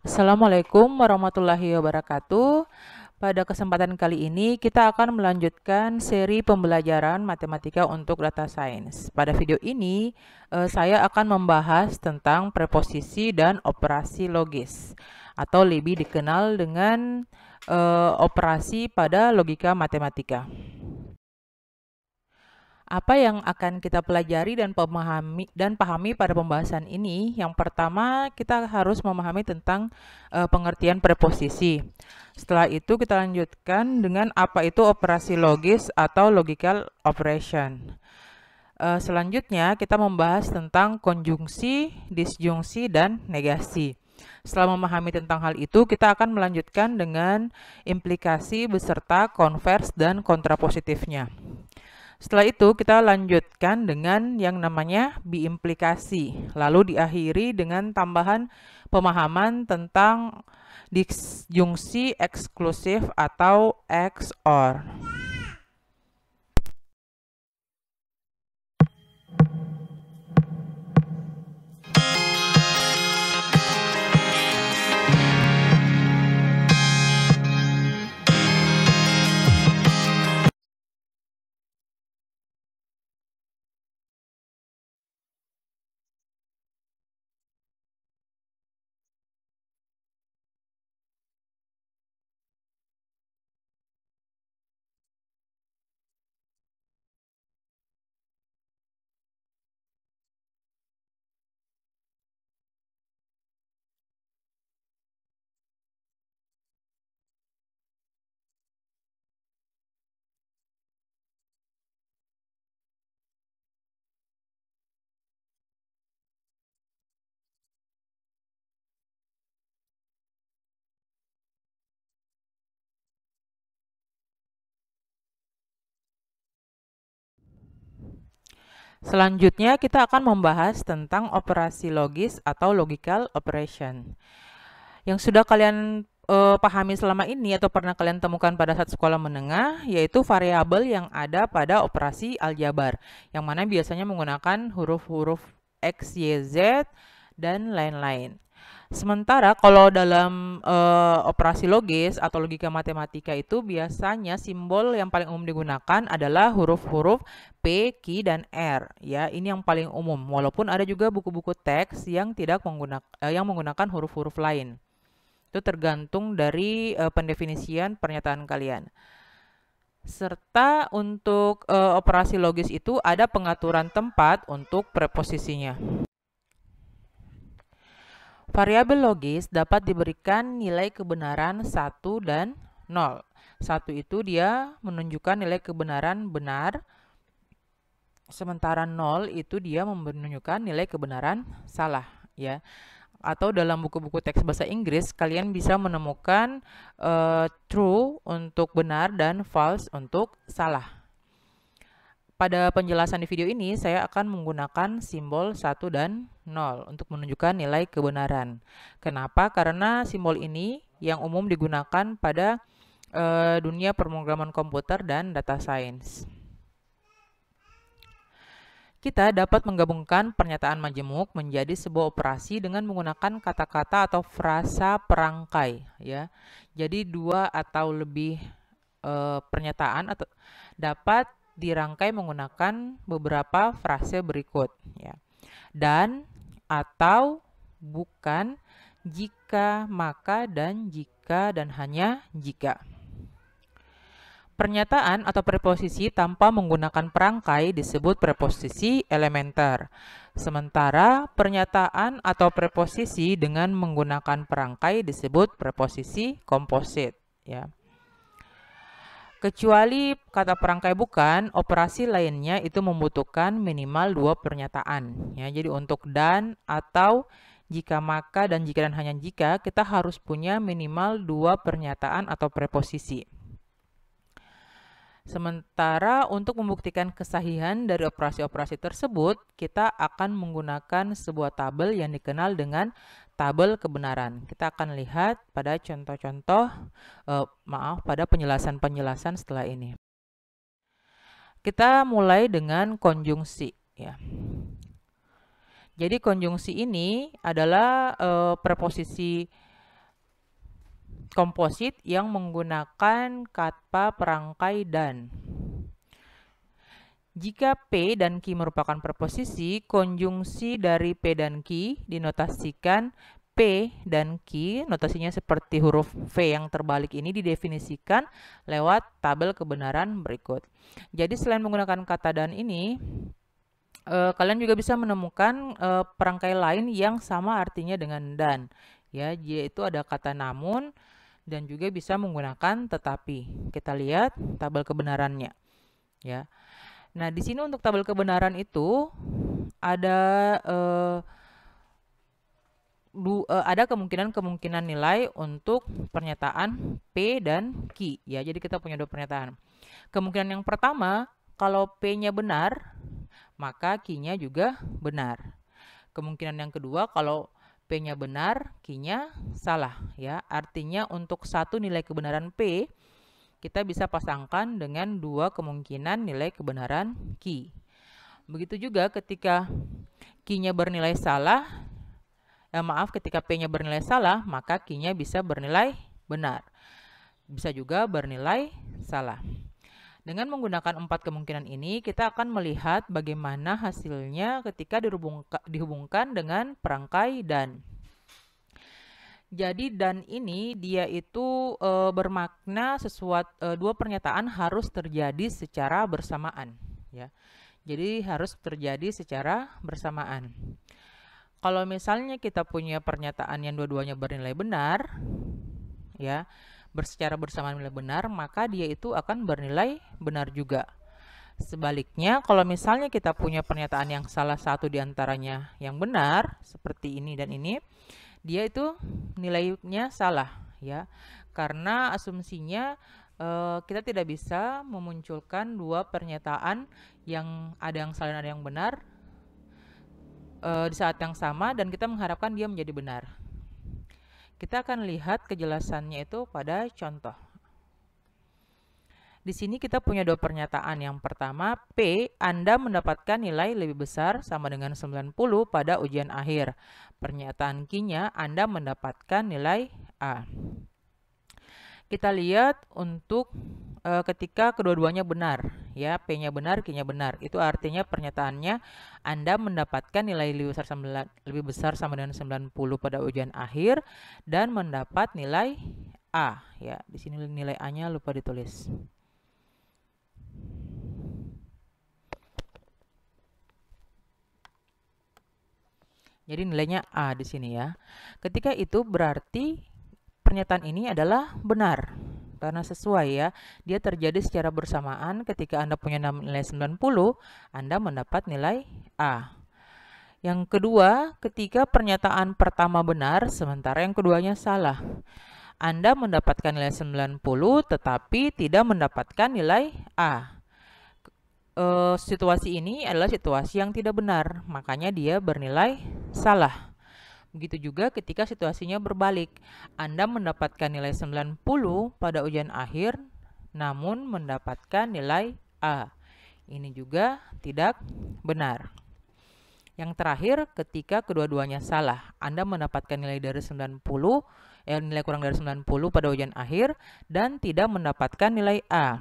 Assalamualaikum warahmatullahi wabarakatuh. Pada kesempatan kali ini kita akan melanjutkan seri pembelajaran matematika untuk data science. Pada video ini saya akan membahas tentang preposisi dan operasi logis atau lebih dikenal dengan operasi pada logika matematika. Apa yang akan kita pelajari dan pahami pada pembahasan ini? Yang pertama, kita harus memahami tentang pengertian preposisi. Setelah itu kita lanjutkan dengan apa itu operasi logis atau logical operation. Selanjutnya kita membahas tentang konjungsi, disjungsi, dan negasi. Setelah memahami tentang hal itu, kita akan melanjutkan dengan implikasi beserta konvers dan kontrapositifnya. Setelah itu kita lanjutkan dengan yang namanya biimplikasi, lalu diakhiri dengan tambahan pemahaman tentang disjungsi eksklusif atau XOR. Selanjutnya kita akan membahas tentang operasi logis atau logical operation. Yang sudah kalian pahami selama ini atau pernah kalian temukan pada saat sekolah menengah, yaitu variabel yang ada pada operasi aljabar, yang mana biasanya menggunakan huruf-huruf X, Y, Z, dan lain-lain. Sementara kalau dalam operasi logis atau logika matematika itu biasanya simbol yang paling umum digunakan adalah huruf-huruf P, Q, dan R. Ya, ini yang paling umum. Walaupun ada juga buku-buku teks yang tidak menggunakan huruf-huruf lain. Itu tergantung dari pendefinisian pernyataan kalian. Serta untuk operasi logis itu ada pengaturan tempat untuk preposisinya. Variabel logis dapat diberikan nilai kebenaran 1 dan 0. 1 itu dia menunjukkan nilai kebenaran benar, sementara 0 itu dia menunjukkan nilai kebenaran salah, ya. Atau dalam buku-buku teks bahasa Inggris kalian bisa menemukan true untuk benar dan false untuk salah. Pada penjelasan di video ini, saya akan menggunakan simbol 1 dan 0 untuk menunjukkan nilai kebenaran. Kenapa? Karena simbol ini yang umum digunakan pada dunia pemrograman komputer dan data science. Kita dapat menggabungkan pernyataan majemuk menjadi sebuah operasi dengan menggunakan kata-kata atau frasa perangkai. Ya. Jadi dua atau lebih pernyataan atau dapat dirangkai menggunakan beberapa frase berikut, ya. Dan, atau, bukan, jika, maka, dan jika, dan hanya jika. Pernyataan atau preposisi tanpa menggunakan perangkai disebut preposisi elementer. Sementara pernyataan atau preposisi dengan menggunakan perangkai disebut preposisi komposit, ya. Kecuali kata perangkai bukan, operasi lainnya itu membutuhkan minimal 2 pernyataan. Ya, jadi untuk dan, atau, jika maka, dan jika dan hanya jika, kita harus punya minimal 2 pernyataan atau preposisi. Sementara untuk membuktikan kesahihan dari operasi-operasi tersebut, kita akan menggunakan sebuah tabel yang dikenal dengan tabel kebenaran. Kita akan lihat pada contoh-contoh, pada penjelasan-penjelasan setelah ini. Kita mulai dengan konjungsi, ya. Jadi konjungsi ini adalah preposisi komposit yang menggunakan kata perangkai dan. Jika P dan Q merupakan preposisi, konjungsi dari P dan Q dinotasikan P dan Q, notasinya seperti huruf V yang terbalik ini didefinisikan lewat tabel kebenaran berikut. Jadi selain menggunakan kata dan ini, kalian juga bisa menemukan perangkai lain yang sama artinya dengan dan. Ya, yaitu ada kata namun dan juga bisa menggunakan tetapi. Kita lihat tabel kebenarannya. Ya. Nah, di sini untuk tabel kebenaran itu ada kemungkinan nilai untuk pernyataan P dan Q. Ya, jadi kita punya dua pernyataan. Kemungkinan yang pertama, kalau P-nya benar, maka Q-nya juga benar. Kemungkinan yang kedua, kalau P-nya benar, Q-nya salah. Ya, artinya untuk satu nilai kebenaran P, kita bisa pasangkan dengan dua kemungkinan nilai kebenaran Q. Begitu juga ketika Q-nya bernilai salah, ketika P-nya bernilai salah, maka Q-nya bisa bernilai benar. Bisa juga bernilai salah. Dengan menggunakan 4 kemungkinan ini, kita akan melihat bagaimana hasilnya ketika dihubungkan dengan perangkai dan. Jadi dan ini dia itu bermakna dua pernyataan harus terjadi secara bersamaan, ya. Jadi harus terjadi secara bersamaan. Kalau misalnya kita punya pernyataan yang dua-duanya bernilai benar, ya, secara bersamaan nilai benar, maka dia itu akan bernilai benar juga. Sebaliknya, kalau misalnya kita punya pernyataan yang salah satu diantaranya yang benar, seperti ini dan ini, dia itu nilainya salah, ya, karena asumsinya kita tidak bisa memunculkan dua pernyataan yang ada yang salah dan ada yang benar di saat yang sama dan kita mengharapkan dia menjadi benar. Kita akan lihat kejelasannya itu pada contoh. Di sini kita punya dua pernyataan. Yang pertama, P, Anda mendapatkan nilai lebih besar sama dengan 90 pada ujian akhir. Pernyataan Q-nya, Anda mendapatkan nilai A. Kita lihat untuk ketika kedua-duanya benar, ya, P-nya benar, Q-nya benar. Itu artinya pernyataannya, Anda mendapatkan nilai lebih besar sama dengan 90 pada ujian akhir dan mendapat nilai A. Ya, di sini nilai A-nya lupa ditulis. Jadi nilainya A di sini ya. Ketika itu berarti pernyataan ini adalah benar. Karena sesuai ya. Dia terjadi secara bersamaan ketika Anda punya nilai 90, Anda mendapat nilai A. Yang kedua, ketika pernyataan pertama benar, sementara yang keduanya salah. Anda mendapatkan nilai 90 tetapi tidak mendapatkan nilai A. Situasi ini adalah situasi yang tidak benar, makanya dia bernilai salah. Begitu juga ketika situasinya berbalik. Anda mendapatkan nilai 90 pada ujian akhir, namun mendapatkan nilai A. Ini juga tidak benar. Yang terakhir, ketika kedua-duanya salah. Anda mendapatkan nilai dari 90, nilai kurang dari 90 pada ujian akhir, dan tidak mendapatkan nilai A.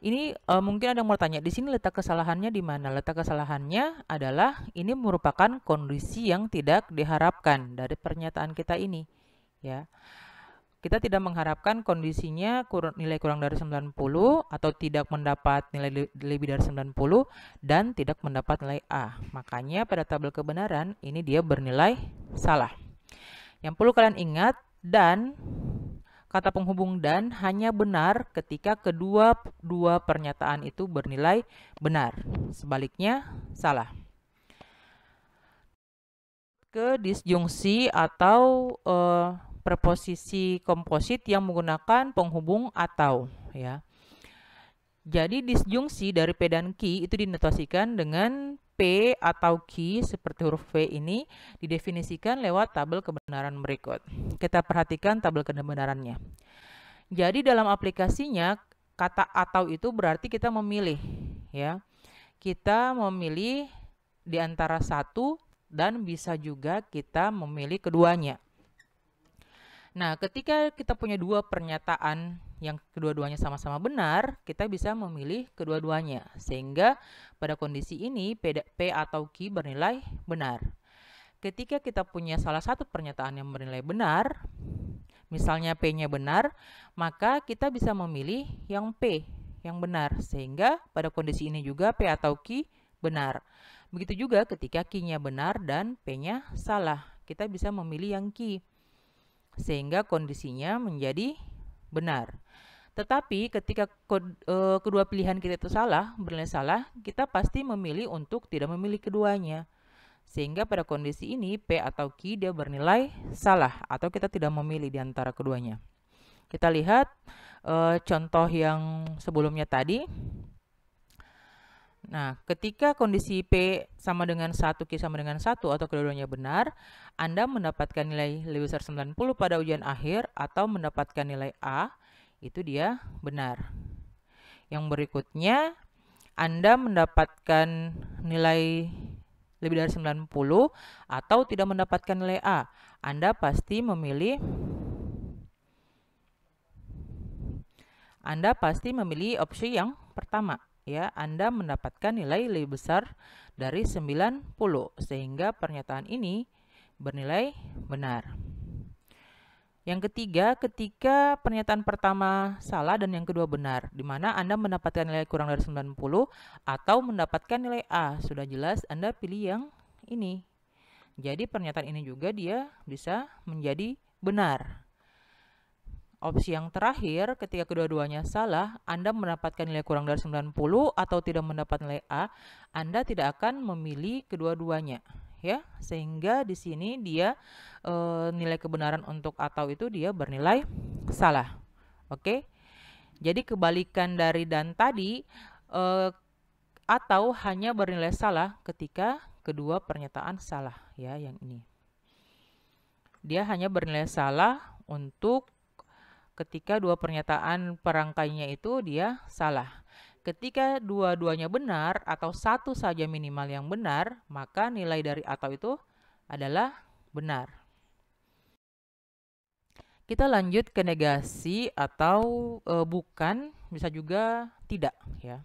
Ini mungkin ada yang mau tanya, di sini letak kesalahannya di mana? Letak kesalahannya adalah ini merupakan kondisi yang tidak diharapkan dari pernyataan kita ini, ya. Kita tidak mengharapkan kondisinya nilai kurang dari 90 atau tidak mendapat nilai lebih dari 90 dan tidak mendapat nilai A. Makanya pada tabel kebenaran ini dia bernilai salah. Yang perlu kalian ingat, dan kata penghubung dan hanya benar ketika kedua pernyataan itu bernilai benar. Sebaliknya salah. Ke disjungsi atau preposisi komposit yang menggunakan penghubung atau, ya. Jadi disjungsi dari P dan Q itu dinotasikan dengan P atau Q seperti huruf V ini didefinisikan lewat tabel kebenaran berikut. Kita perhatikan tabel kebenarannya. Jadi dalam aplikasinya kata atau itu berarti kita memilih, ya. Kita memilih di antara satu dan bisa juga kita memilih keduanya. Nah, ketika kita punya dua pernyataan yang kedua-duanya sama-sama benar, kita bisa memilih kedua-duanya. Sehingga pada kondisi ini P atau Q bernilai benar. Ketika kita punya salah satu pernyataan yang bernilai benar, misalnya P-nya benar, maka kita bisa memilih yang P yang benar. Sehingga pada kondisi ini juga P atau Q benar. Begitu juga ketika Q-nya benar dan P-nya salah. Kita bisa memilih yang Q. Sehingga kondisinya menjadi benar. Tetapi ketika kedua pilihan kita itu bernilai salah, kita pasti memilih untuk tidak memilih keduanya. Sehingga pada kondisi ini P atau Q dia bernilai salah atau kita tidak memilih di antara keduanya. Kita lihat contoh yang sebelumnya tadi. Nah, ketika kondisi P sama dengan 1, Q sama dengan 1 atau kedua-duanya benar, Anda mendapatkan nilai lebih besar 90 pada ujian akhir atau mendapatkan nilai A, itu dia benar. Yang berikutnya, Anda mendapatkan nilai lebih dari 90 atau tidak mendapatkan nilai A. Anda pasti memilih opsi yang pertama. Ya, Anda mendapatkan nilai lebih besar dari 90 sehingga pernyataan ini bernilai benar. Yang ketiga, ketika pernyataan pertama salah dan yang kedua benar, di mana Anda mendapatkan nilai kurang dari 90 atau mendapatkan nilai A. Sudah jelas Anda pilih yang ini. Jadi pernyataan ini juga dia bisa menjadi benar. Opsi yang terakhir, ketika kedua-duanya salah, Anda mendapatkan nilai kurang dari 90 atau tidak mendapat nilai A, Anda tidak akan memilih kedua-duanya. Ya, sehingga di sini dia nilai kebenaran untuk atau itu dia bernilai salah. Oke. Jadi kebalikan dari dan tadi, atau hanya bernilai salah ketika kedua pernyataan salah, ya, yang ini. Dia hanya bernilai salah untuk ketika dua pernyataan perangkainya itu dia salah. Ketika dua-duanya benar atau satu saja minimal yang benar, maka nilai dari atau itu adalah benar. Kita lanjut ke negasi atau bukan, bisa juga tidak, ya.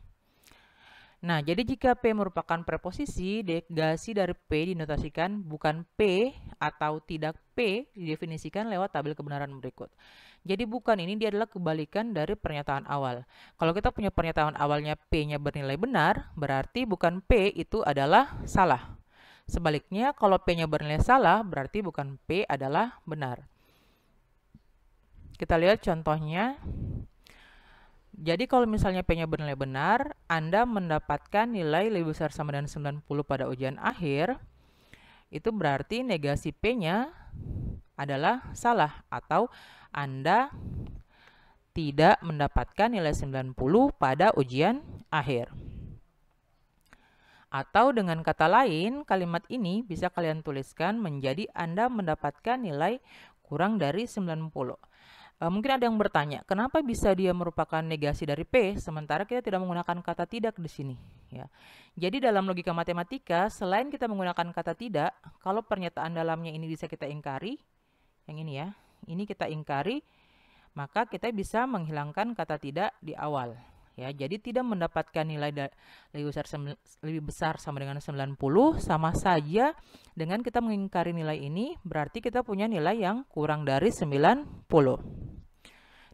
Nah, jadi jika P merupakan preposisi, negasi dari P dinotasikan bukan P atau tidak P didefinisikan lewat tabel kebenaran berikut. Jadi bukan ini dia adalah kebalikan dari pernyataan awal. Kalau kita punya pernyataan awalnya P-nya bernilai benar, berarti bukan P itu adalah salah. Sebaliknya, kalau P-nya bernilai salah, berarti bukan P adalah benar. Kita lihat contohnya. Jadi kalau misalnya P-nya bernilai benar, Anda mendapatkan nilai lebih besar sama dengan 90 pada ujian akhir, itu berarti negasi P-nya adalah salah atau Anda tidak mendapatkan nilai 90 pada ujian akhir. Atau dengan kata lain, kalimat ini bisa kalian tuliskan menjadi Anda mendapatkan nilai kurang dari 90. Mungkin ada yang bertanya, kenapa bisa dia merupakan negasi dari P, sementara kita tidak menggunakan kata tidak di sini? Ya. Jadi dalam logika matematika, selain kita menggunakan kata tidak, kalau pernyataan dalamnya ini bisa kita ingkari, yang ini ya, ini kita ingkari, maka kita bisa menghilangkan kata tidak di awal. Ya, jadi tidak mendapatkan nilai lebih besar sama dengan 90, sama saja dengan kita mengingkari nilai ini, berarti kita punya nilai yang kurang dari 90.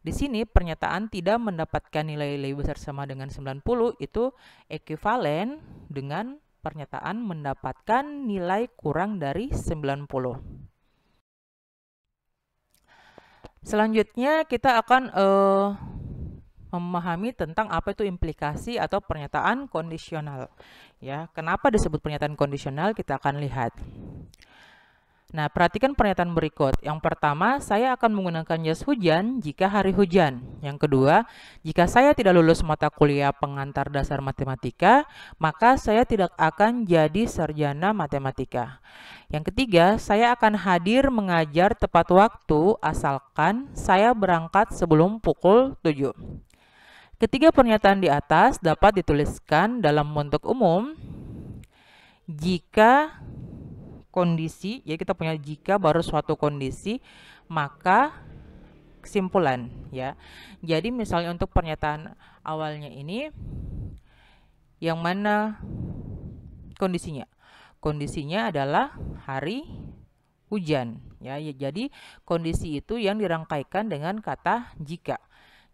Di sini pernyataan tidak mendapatkan nilai lebih besar sama dengan 90 itu ekuivalen dengan pernyataan mendapatkan nilai kurang dari 90. Selanjutnya kita akan memahami tentang apa itu implikasi atau pernyataan kondisional. Ya, kenapa disebut pernyataan kondisional kita akan lihat. Nah, perhatikan pernyataan berikut. Yang pertama, saya akan menggunakan jas hujan jika hari hujan. Yang kedua, jika saya tidak lulus mata kuliah pengantar dasar matematika, maka saya tidak akan jadi sarjana matematika. Yang ketiga, saya akan hadir mengajar tepat waktu asalkan saya berangkat sebelum pukul 7. Ketiga pernyataan di atas dapat dituliskan dalam bentuk umum jika kondisi, jadi kita punya jika baru suatu kondisi, maka kesimpulan ya. Jadi misalnya untuk pernyataan awalnya ini yang mana kondisinya? Kondisinya adalah hari hujan ya. Jadi kondisi itu yang dirangkaikan dengan kata jika.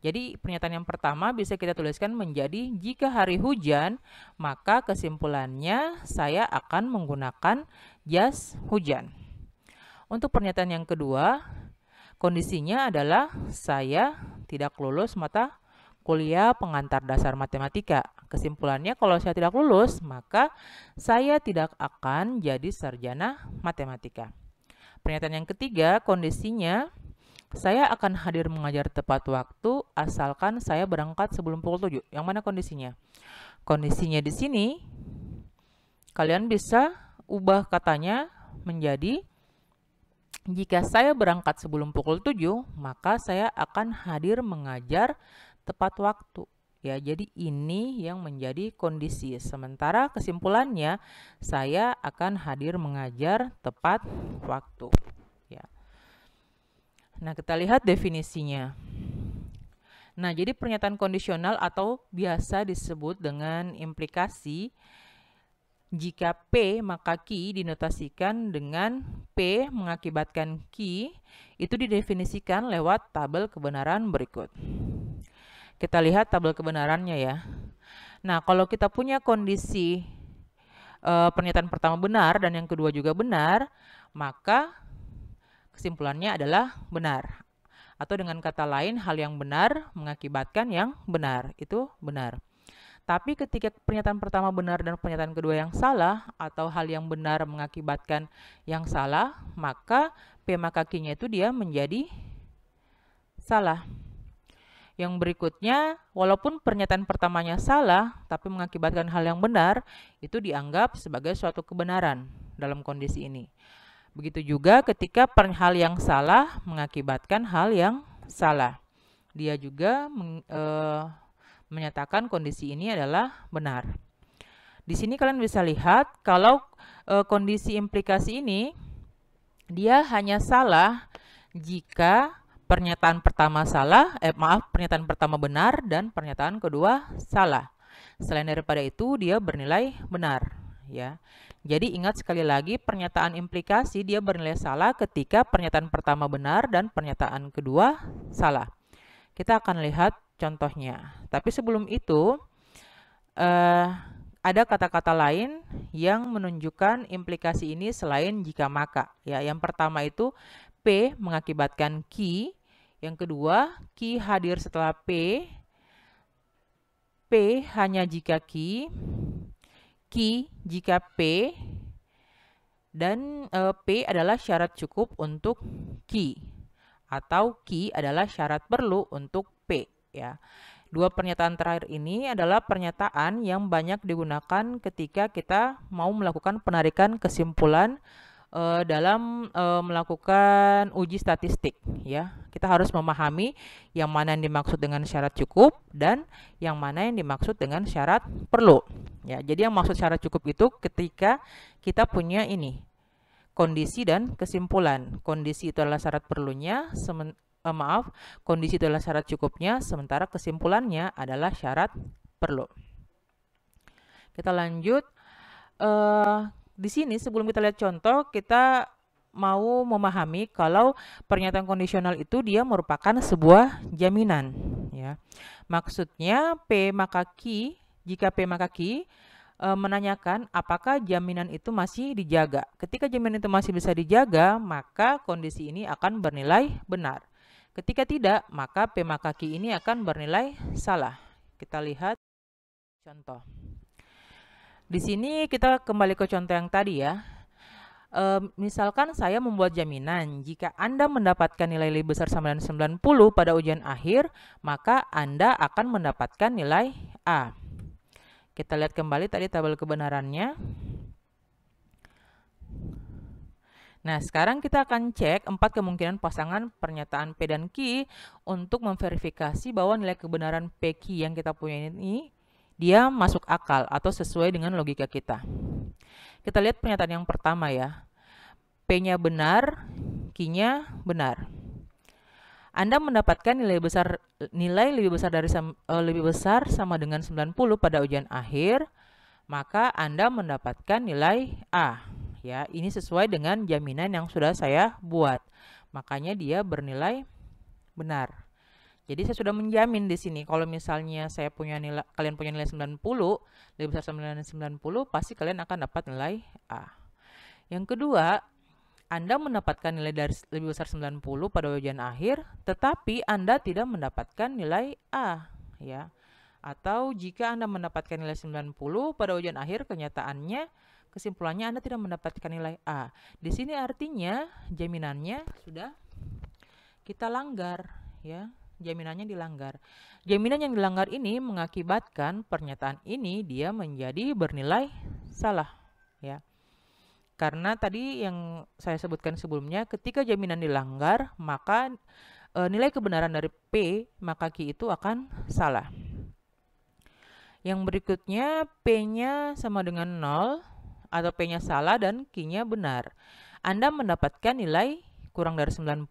Jadi pernyataan yang pertama bisa kita tuliskan menjadi jika hari hujan, maka kesimpulannya saya akan menggunakan jas hujan. Untuk pernyataan yang kedua, kondisinya adalah saya tidak lulus mata kuliah pengantar dasar matematika. Kesimpulannya kalau saya tidak lulus, maka saya tidak akan jadi sarjana matematika. Pernyataan yang ketiga, kondisinya saya akan hadir mengajar tepat waktu asalkan saya berangkat sebelum pukul 7. Yang mana kondisinya? Kondisinya di sini kalian bisa ubah katanya menjadi jika saya berangkat sebelum pukul 7, maka saya akan hadir mengajar tepat waktu. Ya, jadi ini yang menjadi kondisi. Sementara kesimpulannya saya akan hadir mengajar tepat waktu. Ya. Nah, kita lihat definisinya. Nah, jadi pernyataan kondisional atau biasa disebut dengan implikasi. Jika P maka Q dinotasikan dengan P mengakibatkan Q, itu didefinisikan lewat tabel kebenaran berikut. Kita lihat tabel kebenarannya ya. Nah, kalau kita punya kondisi pernyataan pertama benar dan yang kedua juga benar, maka kesimpulannya adalah benar. Atau dengan kata lain, hal yang benar mengakibatkan yang benar. Itu benar. Tapi ketika pernyataan pertama benar dan pernyataan kedua yang salah, atau hal yang benar mengakibatkan yang salah, maka P maka Q-nya itu dia menjadi salah. Yang berikutnya, walaupun pernyataan pertamanya salah, tapi mengakibatkan hal yang benar, itu dianggap sebagai suatu kebenaran dalam kondisi ini. Begitu juga ketika hal yang salah mengakibatkan hal yang salah. Dia juga menyatakan kondisi ini adalah benar. Di sini kalian bisa lihat kalau kondisi implikasi ini dia hanya salah jika pernyataan pertama pernyataan pertama benar dan pernyataan kedua salah. Selain daripada itu dia bernilai benar ya. Jadi ingat sekali lagi pernyataan implikasi dia bernilai salah ketika pernyataan pertama benar dan pernyataan kedua salah. Kita akan lihat contohnya. Tapi sebelum itu ada kata-kata lain yang menunjukkan implikasi ini selain jika maka. Ya, yang pertama itu P mengakibatkan Q. Yang kedua Q hadir setelah P. P hanya jika Q. Q jika P, dan P adalah syarat cukup untuk Q, atau Q adalah syarat perlu untuk P ya. Dua pernyataan terakhir ini adalah pernyataan yang banyak digunakan ketika kita mau melakukan penarikan kesimpulan dalam melakukan uji statistik ya. Kita harus memahami yang mana yang dimaksud dengan syarat cukup dan yang mana yang dimaksud dengan syarat perlu ya. Jadi yang maksud syarat cukup itu ketika kita punya ini kondisi dan kesimpulan. Kondisi itu adalah syarat perlunya, kondisi itu adalah syarat cukupnya, sementara kesimpulannya adalah syarat perlu. Kita lanjut. Di sini sebelum kita lihat contoh, kita mau memahami kalau pernyataan kondisional itu dia merupakan sebuah jaminan ya. Maksudnya P maka Q, jika P maka Q menanyakan apakah jaminan itu masih dijaga. Ketika jaminan itu masih bisa dijaga, maka kondisi ini akan bernilai benar. Ketika tidak, maka P maka Q ini akan bernilai salah. Kita lihat contoh. Di sini kita kembali ke contoh yang tadi ya. Misalkan saya membuat jaminan, jika Anda mendapatkan nilai lebih besar sama dengan 90 pada ujian akhir, maka Anda akan mendapatkan nilai A. Kita lihat kembali tadi tabel kebenarannya. Nah, sekarang kita akan cek 4 kemungkinan pasangan pernyataan P dan Q untuk memverifikasi bahwa nilai kebenaran PQ yang kita punya ini dia masuk akal atau sesuai dengan logika kita. Kita lihat pernyataan yang pertama ya. P-nya benar, Q-nya benar. Anda mendapatkan nilai lebih besar sama dengan 90 pada ujian akhir, maka Anda mendapatkan nilai A. Ya, ini sesuai dengan jaminan yang sudah saya buat. Makanya dia bernilai benar. Jadi saya sudah menjamin di sini kalau misalnya kalian punya nilai 90, lebih besar sama dengan 90, pasti kalian akan dapat nilai A. Yang kedua, Anda mendapatkan nilai lebih besar 90 pada ujian akhir, tetapi Anda tidak mendapatkan nilai A, ya. Atau jika Anda mendapatkan nilai 90 pada ujian akhir, kesimpulannya Anda tidak mendapatkan nilai A. Di sini artinya jaminannya sudah kita langgar, ya. Jaminannya dilanggar. Jaminan yang dilanggar ini mengakibatkan pernyataan ini dia menjadi bernilai salah, ya. Karena tadi yang saya sebutkan sebelumnya, ketika jaminan dilanggar, maka nilai kebenaran dari P maka Q itu akan salah. Yang berikutnya, P-nya sama dengan 0, atau P-nya salah dan Q-nya benar. Anda mendapatkan nilai kurang dari 90,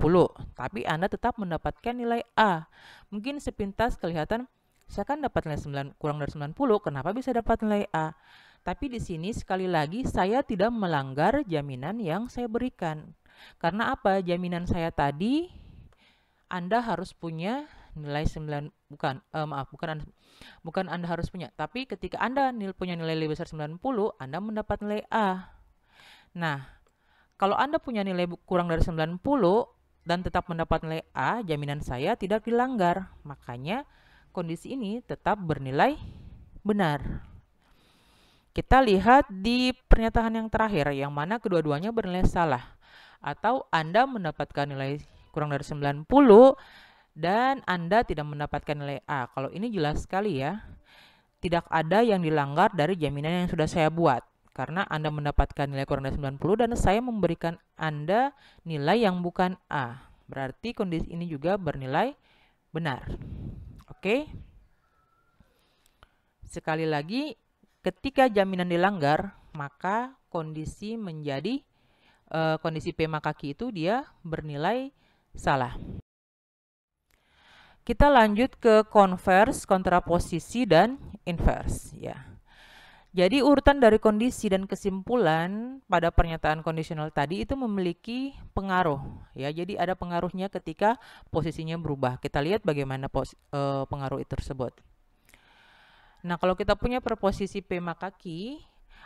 tapi Anda tetap mendapatkan nilai A. Mungkin sepintas kelihatan, saya kan dapat nilai kurang dari 90, kenapa bisa dapat nilai A? Tapi di sini sekali lagi saya tidak melanggar jaminan yang saya berikan. Karena apa? Jaminan saya tadi Anda harus punya nilai 9, bukan Anda harus punya, tapi ketika Anda punya nilai lebih besar 90, Anda mendapat nilai A. Nah, kalau Anda punya nilai kurang dari 90 dan tetap mendapat nilai A, jaminan saya tidak dilanggar. Makanya kondisi ini tetap bernilai benar. Kita lihat di pernyataan yang terakhir, yang mana kedua-duanya bernilai salah. Atau Anda mendapatkan nilai kurang dari 90 dan Anda tidak mendapatkan nilai A. Kalau ini jelas sekali ya, tidak ada yang dilanggar dari jaminan yang sudah saya buat. Karena Anda mendapatkan nilai kurang dari 90 dan saya memberikan Anda nilai yang bukan A. Berarti kondisi ini juga bernilai benar. Oke? Sekali lagi, ketika jaminan dilanggar, maka kondisi P maka Q itu dia bernilai salah. Kita lanjut ke converse, kontraposisi, dan inverse. Ya. Jadi urutan dari kondisi dan kesimpulan pada pernyataan kondisional tadi itu memiliki pengaruh. Ya, jadi ada pengaruhnya ketika posisinya berubah. Kita lihat bagaimana pengaruh itu tersebut. Nah, kalau kita punya preposisi P maka Q,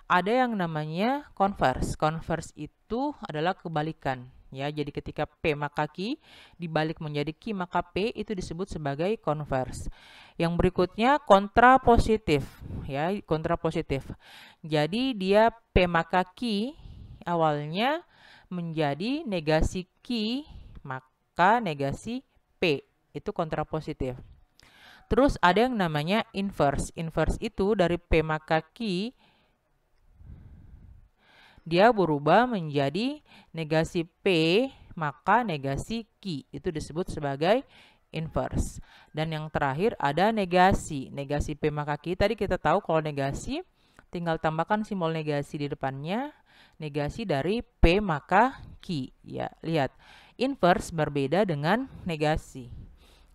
ada yang namanya converse. Converse itu adalah kebalikan. Ya, jadi ketika P maka Q dibalik menjadi Q maka P itu disebut sebagai converse. Yang berikutnya kontrapositif. Ya, kontrapositif. Jadi dia P maka Q awalnya menjadi negasi Q maka negasi P. Itu kontrapositif. Terus ada yang namanya inverse. Inverse itu dari P maka Q, dia berubah menjadi negasi P maka negasi Q. Itu disebut sebagai inverse. Dan yang terakhir ada negasi. Negasi P maka Q. Tadi kita tahu kalau negasi, tinggal tambahkan simbol negasi di depannya. Negasi dari P maka Q. Ya, lihat. Inverse berbeda dengan negasi.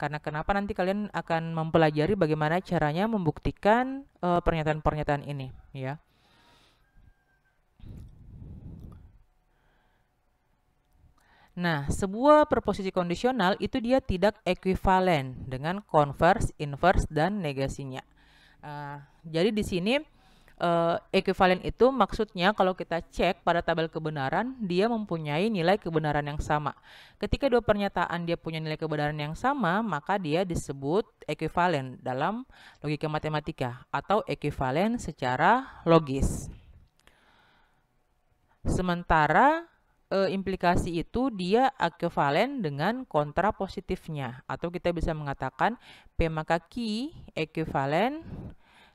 Karena kenapa nanti kalian akan mempelajari bagaimana caranya membuktikan pernyataan-pernyataan ini, ya. Nah, sebuah preposisi kondisional itu dia tidak ekuivalen dengan converse, inverse, dan negasinya. Jadi di sini ekuivalen itu maksudnya kalau kita cek pada tabel kebenaran, dia mempunyai nilai kebenaran yang sama. Ketika dua pernyataan dia punya nilai kebenaran yang sama, maka dia disebut ekuivalen dalam logika matematika atau ekuivalen secara logis. Sementara implikasi itu dia ekuivalen dengan kontrapositifnya, atau kita bisa mengatakan P maka Q ekuivalen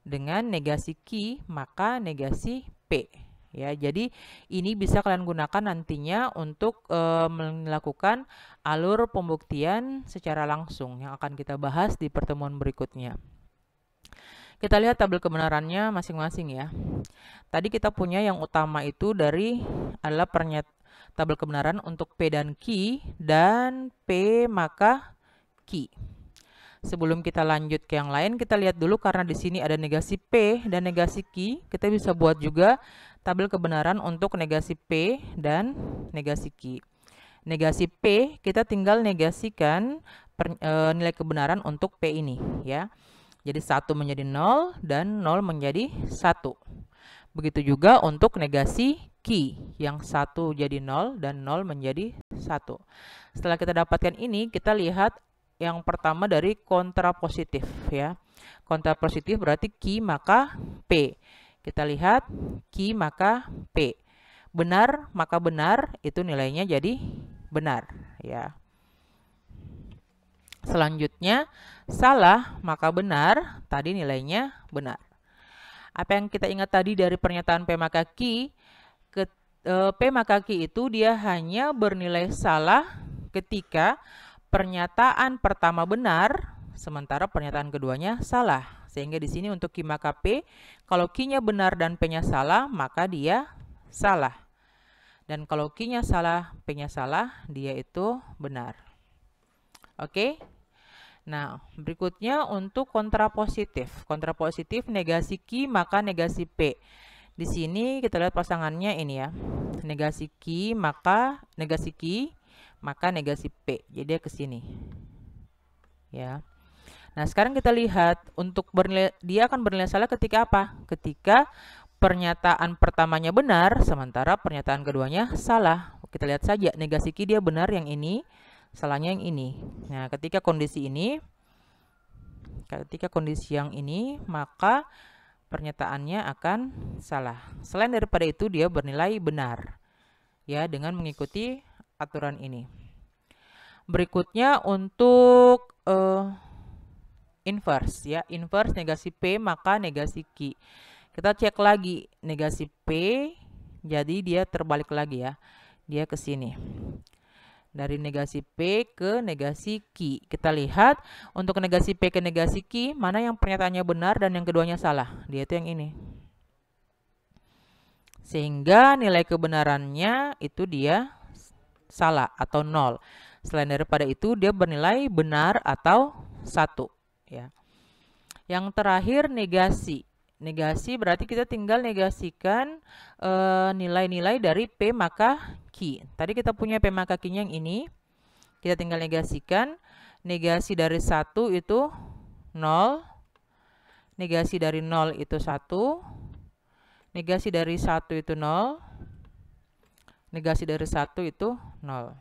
dengan negasi Q maka negasi P. Ya, jadi ini bisa kalian gunakan nantinya untuk melakukan alur pembuktian secara langsung yang akan kita bahas di pertemuan berikutnya. Kita lihat tabel kebenarannya masing-masing ya. Tadi kita punya yang utama itu adalah tabel kebenaran untuk P dan Q dan P maka Q. Sebelum kita lanjut ke yang lain, kita lihat dulu karena di sini ada negasi P dan negasi Q, kita bisa buat juga tabel kebenaran untuk negasi P dan negasi Q. Negasi P, kita tinggal negasikan nilai kebenaran untuk P ini, ya. Jadi 1 menjadi 0 dan 0 menjadi 1. Begitu juga untuk negasi Q, yang 1 jadi 0 dan 0 menjadi 1. Setelah kita dapatkan ini, kita lihat yang pertama dari kontrapositif, ya. Kontrapositif berarti Q maka P. Kita lihat Q maka P. Benar maka benar, itu nilainya jadi benar, ya. Selanjutnya salah maka benar, tadi nilainya benar. Apa yang kita ingat tadi dari pernyataan P maka Q? P maka Q itu dia hanya bernilai salah ketika pernyataan pertama benar, sementara pernyataan keduanya salah. Sehingga di sini untuk Q maka P, kalau Q-nya benar dan P-nya salah, maka dia salah. Dan kalau Q-nya salah, P-nya salah, dia itu benar. Oke? Nah, berikutnya untuk kontrapositif. Kontrapositif negasi Q maka negasi P. Di sini kita lihat pasangannya ini ya. Negasi Q maka negasi Q maka negasi P. Jadi dia ke sini. Ya. Nah, sekarang kita lihat untuk dia akan bernilai salah ketika apa? Ketika pernyataan pertamanya benar sementara pernyataan keduanya salah. Kita lihat saja negasi Q dia benar yang ini, salahnya yang ini. Nah, ketika kondisi yang ini, maka pernyataannya akan salah. Selain daripada itu, dia bernilai benar, ya, dengan mengikuti aturan ini. Berikutnya untuk inverse, ya, inverse negasi P maka negasi Q. Kita cek lagi negasi P, jadi dia terbalik lagi ya, dia ke sini. Dari negasi P ke negasi Q. Kita lihat untuk negasi P ke negasi Q, mana yang pernyataannya benar dan yang keduanya salah. Dia itu yang ini. Sehingga nilai kebenarannya itu dia salah atau 0. Selain daripada itu, dia bernilai benar atau 1. Ya. Yang terakhir negasi. Negasi berarti kita tinggal negasikan nilai-nilai dari P maka Q. Tadi kita punya P maka Q-nya yang ini. Kita tinggal negasikan. Negasi dari 1 itu 0. Negasi dari 0 itu 1. Negasi dari 1 itu 0. Negasi dari 1 itu 0.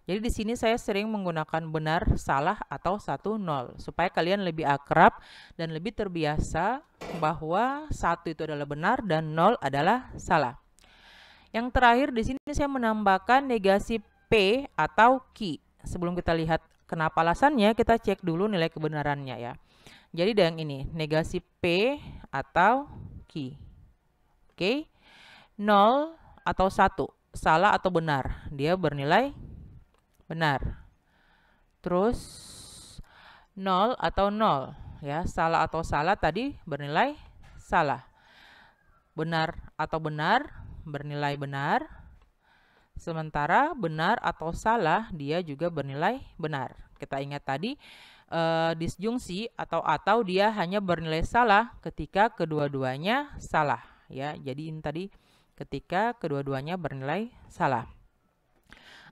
Jadi di sini saya sering menggunakan benar, salah, atau 1, 0. Supaya kalian lebih akrab dan lebih terbiasa bahwa 1 itu adalah benar dan 0 adalah salah. Yang terakhir di sini saya menambahkan negasi P atau Q. Sebelum kita lihat kenapa alasannya, kita cek dulu nilai kebenarannya ya. Jadi yang ini, negasi P atau Q. Oke. 0 atau 1, salah atau benar. Dia bernilai benar. Terus 0 atau 0 ya, salah atau salah tadi bernilai salah. Benar atau benar bernilai benar. Sementara benar atau salah dia juga bernilai benar. Kita ingat tadi disjungsi atau dia hanya bernilai salah ketika kedua-duanya salah ya. Jadi ini tadi ketika kedua-duanya bernilai salah.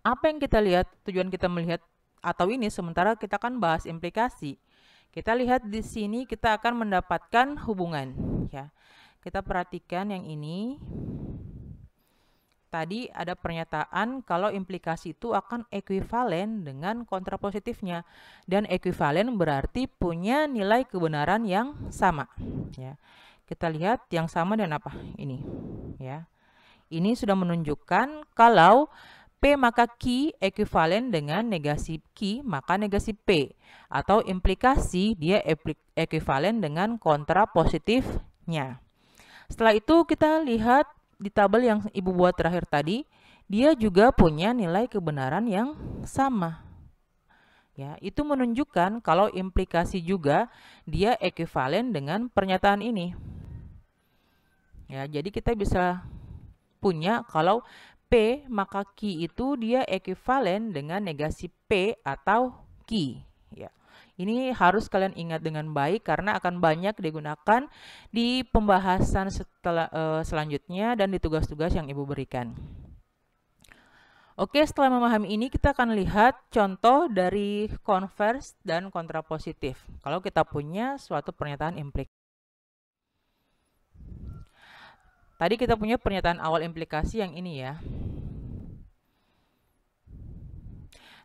Apa yang kita lihat, tujuan kita melihat atau ini sementara kita akan bahas implikasi. Kita lihat di sini kita akan mendapatkan hubungan ya. Kita perhatikan yang ini. Tadi ada pernyataan kalau implikasi itu akan ekuivalen dengan kontrapositifnya, dan ekuivalen berarti punya nilai kebenaran yang sama ya. Kita lihat yang sama dengan apa? Ini ya. Ini sudah menunjukkan kalau P maka Q ekuivalen dengan negasi Q maka negasi P, atau implikasi dia ekuivalen dengan kontrapositifnya. Setelah itu kita lihat di tabel yang Ibu buat terakhir tadi, dia juga punya nilai kebenaran yang sama. Ya, itu menunjukkan kalau implikasi juga dia ekuivalen dengan pernyataan ini. Ya, jadi kita bisa punya kalau P maka Q itu dia ekuivalen dengan negasi P atau Q Ini harus kalian ingat dengan baik karena akan banyak digunakan di pembahasan selanjutnya dan di tugas-tugas yang Ibu berikan. Oke, setelah memahami ini kita akan lihat contoh dari converse dan kontrapositif. Kalau kita punya suatu pernyataan implikasi. Tadi kita punya pernyataan awal implikasi yang ini ya.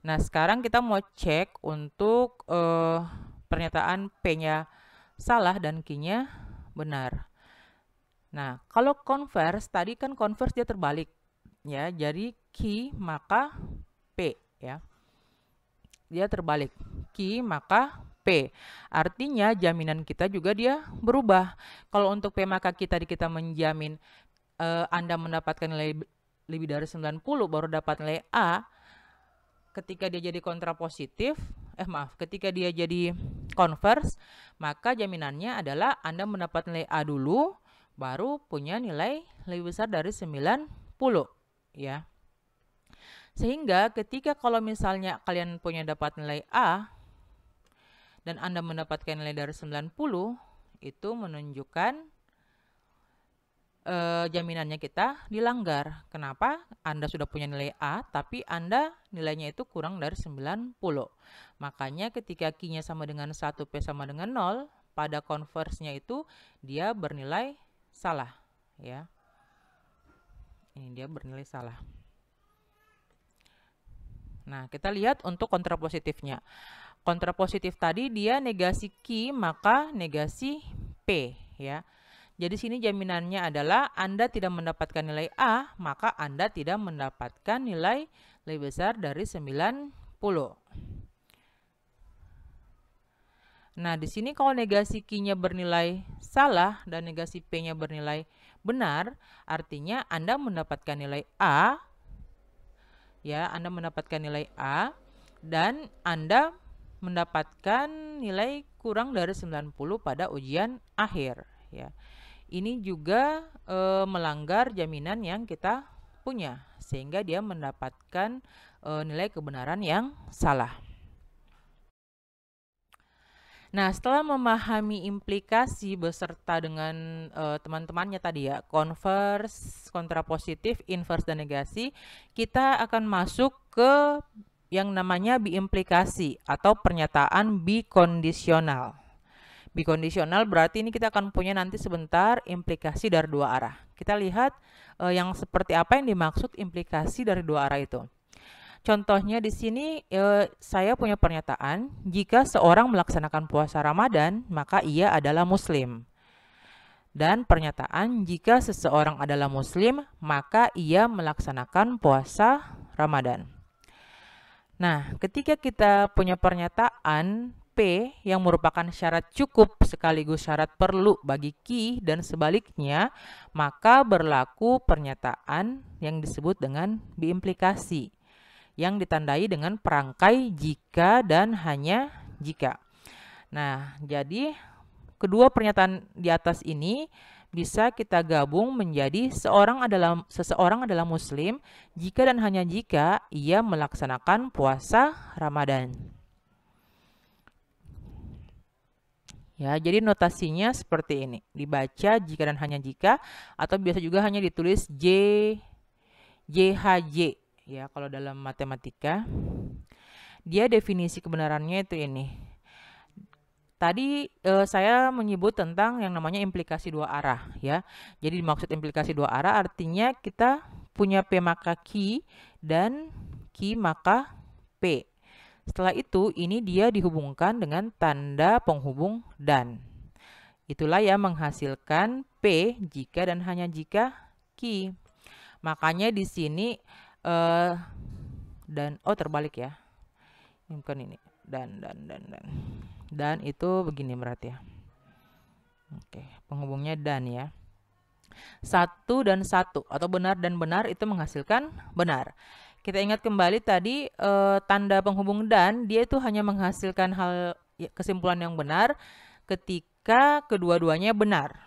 Nah, sekarang kita mau cek untuk pernyataan P-nya salah dan Q-nya benar. Nah, kalau converse, tadi kan converse dia terbalik. Ya, jadi Q maka P ya. Dia terbalik. Q maka P. Artinya jaminan kita juga dia berubah. Kalau untuk P maka kita menjamin Anda mendapatkan nilai lebih dari 90 baru dapat nilai A. Ketika dia jadi kontrapositif, ketika dia jadi converse, maka jaminannya adalah Anda mendapat nilai A dulu, baru punya nilai lebih besar dari 90, ya. Sehingga ketika kalau misalnya kalian punya dapat nilai A, dan Anda mendapatkan nilai dari 90, itu menunjukkan jaminannya kita dilanggar. Kenapa? Anda sudah punya nilai A, tapi Anda nilainya itu kurang dari 90. Makanya ketika Q-nya sama dengan 1, P sama dengan 0, pada converse-nya itu dia bernilai salah. Ya. Ini dia bernilai salah. Nah, kita lihat untuk kontrapositifnya. Kontrapositif tadi dia negasi Q, maka negasi P. Ya. Jadi sini jaminannya adalah Anda tidak mendapatkan nilai A, maka Anda tidak mendapatkan nilai lebih besar dari 90. Nah, di sini kalau negasi Q-nya bernilai salah dan negasi P-nya bernilai benar, artinya Anda mendapatkan nilai A, ya, Anda mendapatkan nilai A, dan Anda mendapatkan nilai kurang dari 90 pada ujian akhir, ya. Ini juga melanggar jaminan yang kita punya, sehingga dia mendapatkan nilai kebenaran yang salah. Nah, setelah memahami implikasi beserta dengan teman-temannya tadi ya, converse, kontrapositif, inverse, dan negasi, kita akan masuk ke yang namanya biimplikasi atau pernyataan bikondisional. Bikondisional berarti ini kita akan punya nanti sebentar implikasi dari dua arah. Kita lihat yang seperti apa yang dimaksud implikasi dari dua arah itu. Contohnya di sini saya punya pernyataan, jika seorang melaksanakan puasa Ramadan, maka ia adalah muslim. Dan pernyataan, jika seseorang adalah muslim, maka ia melaksanakan puasa Ramadan. Nah, ketika kita punya pernyataan P yang merupakan syarat cukup sekaligus syarat perlu bagi Q dan sebaliknya, maka berlaku pernyataan yang disebut dengan biimplikasi yang ditandai dengan perangkai jika dan hanya jika. Nah, jadi kedua pernyataan di atas ini bisa kita gabung menjadi seseorang adalah muslim jika dan hanya jika ia melaksanakan puasa Ramadan. Ya, jadi notasinya seperti ini. Dibaca jika dan hanya jika, atau biasa juga hanya ditulis JHJ. Ya, kalau dalam matematika, dia definisi kebenarannya itu ini. Tadi saya menyebut tentang yang namanya implikasi dua arah. Ya, jadi dimaksud implikasi dua arah artinya kita punya P maka Q dan Q maka P. Setelah itu, ini dia dihubungkan dengan tanda penghubung dan. Itulah yang menghasilkan P jika dan hanya jika Q. Makanya di sini dan terbalik ya. Ini bukan ini. Dan itu begini berarti ya. Oke, penghubungnya dan ya. Satu dan satu atau benar dan benar itu menghasilkan benar. Kita ingat kembali tadi tanda penghubung dan dia itu hanya menghasilkan kesimpulan yang benar ketika kedua-duanya benar.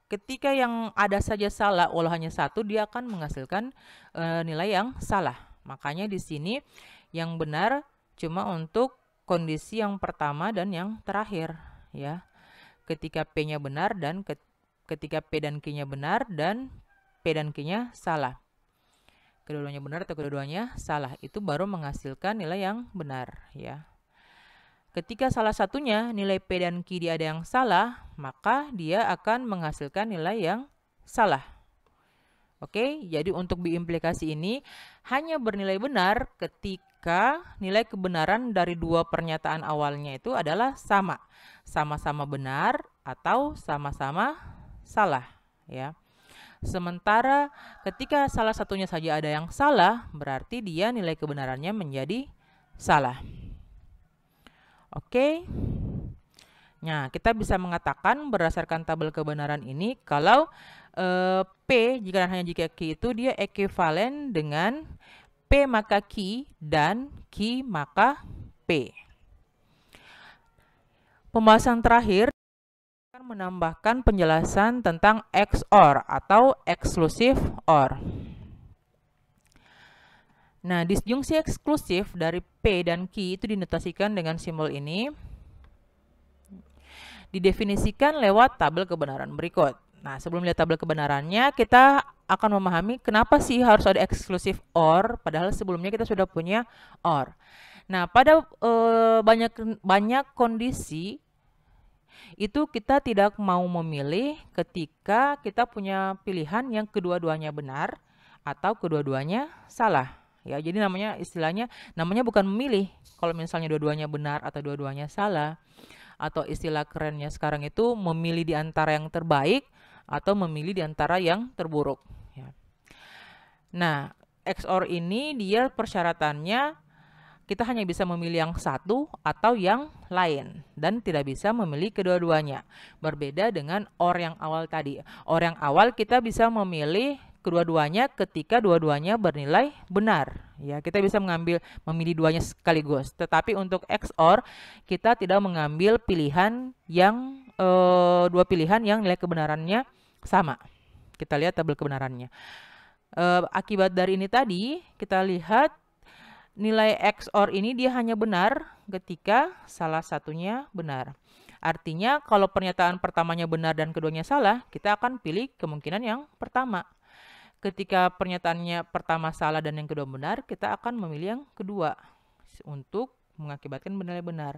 Ketika yang ada saja salah walau hanya satu, dia akan menghasilkan nilai yang salah. Makanya di sini yang benar cuma untuk kondisi yang pertama dan yang terakhir, ya. Ketika P-nya benar dan ketika P dan Q-nya benar dan P dan Q-nya salah. Kedua-duanya benar atau kedua-duanya salah, itu baru menghasilkan nilai yang benar, ya. Ketika salah satunya nilai P dan Q dia ada yang salah, maka dia akan menghasilkan nilai yang salah. Oke, jadi untuk biimplikasi ini hanya bernilai benar ketika nilai kebenaran dari dua pernyataan awalnya itu adalah sama. Sama-sama benar atau sama-sama salah, ya. Sementara ketika salah satunya saja ada yang salah, berarti dia nilai kebenarannya menjadi salah. Oke. Nah, kita bisa mengatakan berdasarkan tabel kebenaran ini kalau P jika dan hanya jika Q itu dia ekuivalen dengan P maka Q dan Q maka P. Pembahasan terakhir akan menambahkan penjelasan tentang XOR atau exclusive OR. Nah, disjungsi eksklusif dari P dan Q itu dinotasikan dengan simbol ini. Didefinisikan lewat tabel kebenaran berikut. Nah, sebelum lihat tabel kebenarannya, kita akan memahami kenapa sih harus ada eksklusif OR, padahal sebelumnya kita sudah punya OR. Nah, pada banyak kondisi, itu kita tidak mau memilih ketika kita punya pilihan yang kedua-duanya benar atau kedua-duanya salah. Ya, jadi istilahnya namanya bukan memilih. Kalau misalnya dua-duanya benar atau dua-duanya salah, atau istilah kerennya sekarang itu memilih di antara yang terbaik atau memilih di antara yang terburuk. Ya. Nah, XOR ini dia persyaratannya kita hanya bisa memilih yang satu atau yang lain dan tidak bisa memilih kedua-duanya. Berbeda dengan OR yang awal tadi. OR yang awal kita bisa memilih kedua-duanya ketika dua-duanya bernilai benar. Ya, kita bisa memilih duanya sekaligus. Tetapi untuk XOR kita tidak mengambil pilihan yang dua pilihan yang nilai kebenarannya sama. Kita lihat tabel kebenarannya. Akibat dari ini tadi kita lihat nilai XOR ini dia hanya benar ketika salah satunya benar. Artinya kalau pernyataan pertamanya benar dan keduanya salah, kita akan pilih kemungkinan yang pertama. Ketika pernyataannya pertama salah dan yang kedua benar, kita akan memilih yang kedua untuk mengakibatkan bernilai benar.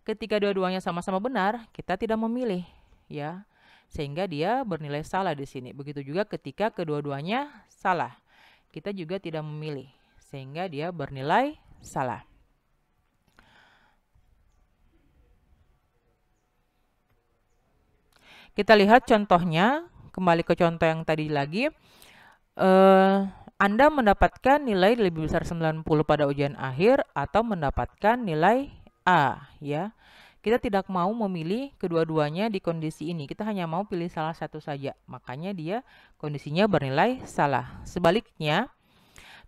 Ketika dua-duanya sama-sama benar, kita tidak memilih, ya, sehingga dia bernilai salah di sini. Begitu juga ketika kedua-duanya salah, kita juga tidak memilih, sehingga dia bernilai salah. Kita lihat contohnya, kembali ke contoh yang tadi lagi. Anda mendapatkan nilai lebih besar 90 pada ujian akhir atau mendapatkan nilai A, ya. Kita tidak mau memilih kedua-duanya di kondisi ini. Kita hanya mau pilih salah satu saja. Makanya dia kondisinya bernilai salah. Sebaliknya,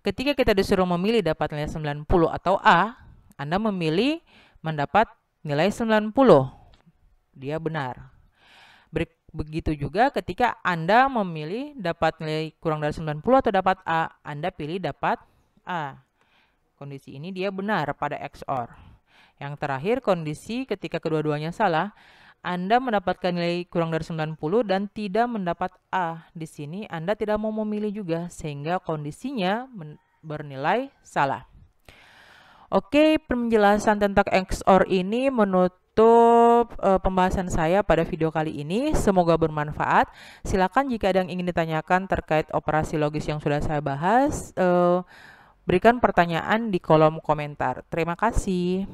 ketika kita disuruh memilih dapat nilai 90 atau A, Anda memilih mendapat nilai 90. Dia benar. Begitu juga ketika Anda memilih dapat nilai kurang dari 90 atau dapat A, Anda pilih dapat A. Kondisi ini dia benar pada XOR. Yang terakhir, kondisi ketika kedua-duanya salah, Anda mendapatkan nilai kurang dari 90 dan tidak mendapat A. Di sini Anda tidak mau memilih juga, sehingga kondisinya bernilai salah. Oke, penjelasan tentang XOR ini menutup pembahasan saya pada video kali ini. Semoga bermanfaat. Silakan jika ada yang ingin ditanyakan terkait operasi logis yang sudah saya bahas, berikan pertanyaan di kolom komentar. Terima kasih.